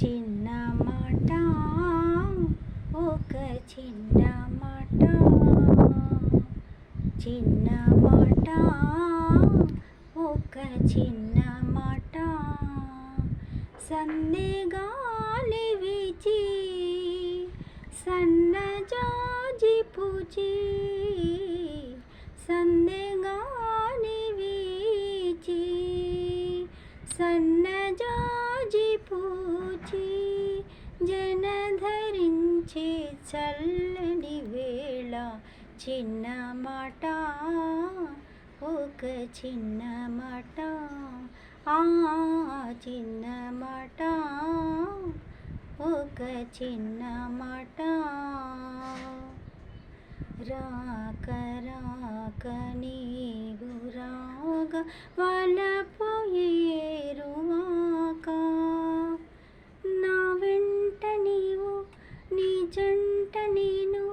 చిన్న మాట, ఒక చిన్న మాట, చిన్న మాట, ఒక చిన్న మాట. సందెగాలి వీచి సన్నజాజి పూచి, సందెగాలి వీచి సన్నజాజి పూచి, జనధరించే చల్లని వేళ. చిన్న మాట, ఒక చిన్న మాట, చిన్న మాట, ఒక చిన్న మాట. రాక రాక నీవు రాగా వలపు ఏరువాక, నా వెంట నీవు నీ జంట నేను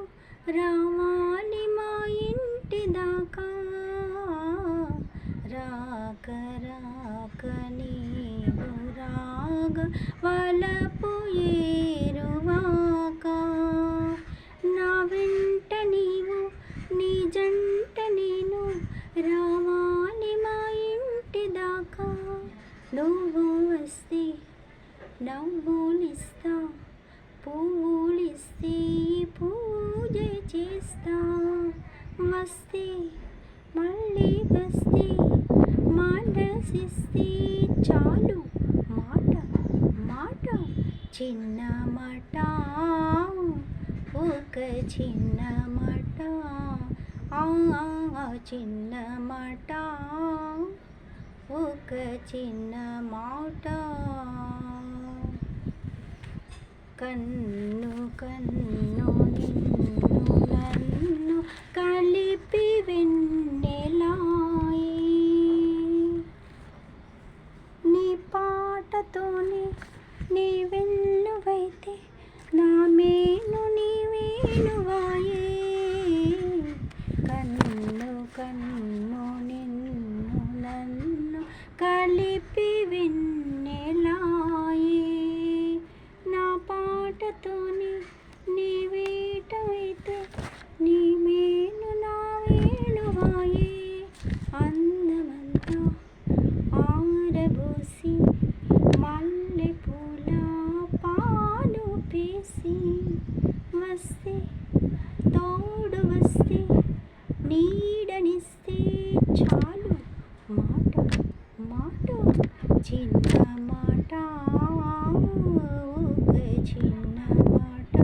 రావాలి మా ఇంటి దాకా. రాక రాక నీవు రాగా వలపు ఏరువాక, నా వెంట నీవు నీ జంట నేను రావాలి మా ఇంటి దాకా. నువ్వు వస్తే నవ్వులిస్తా, పువ్వులిస్తే పూజ చేస్తా. వస్తే మళ్ళీ వస్తే మనసిస్తే చాలు మాట మాట. చిన్న మాట, ఒక చిన్న మాట, చిన్న మాట, ఒక చిన్న మాట. కన్ను కన్ను నిన్ను నన్ను కలిపి వెన్నెలాయి, నీ పాటతోనే నీ వెన్నువైతే నా మేను నీ వేణువాయే. కన్ను కన్ను నిన్ను నన్ను కలిపి వెన్నెలాయి, నా పాటతోనే నీ వేటవైతే నీ మేను నా వేణువాయే. అందమంతా ఆరబోసి మల్లె పూల పాలు పేసి, వస్తే తోడు వస్తే నీడనిస్తే చాలు మాట మాట. చిన్న మాట, ఒక చిన్న మాట.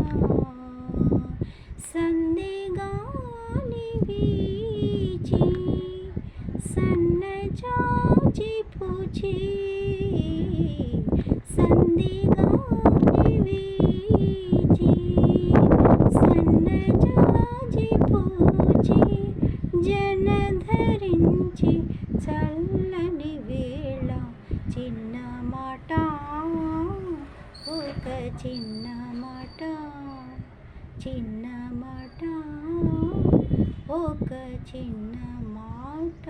సందెగాలి వీచి సన్నజాజి పూచి, సందెగాలి వీచి సన్నజాజి పూచి, జనధరించి చల్లని వేళ. చిన్న మాట, ఒక చిన్న మాట, చిన్న మాట, ఒక చిన్న మాట.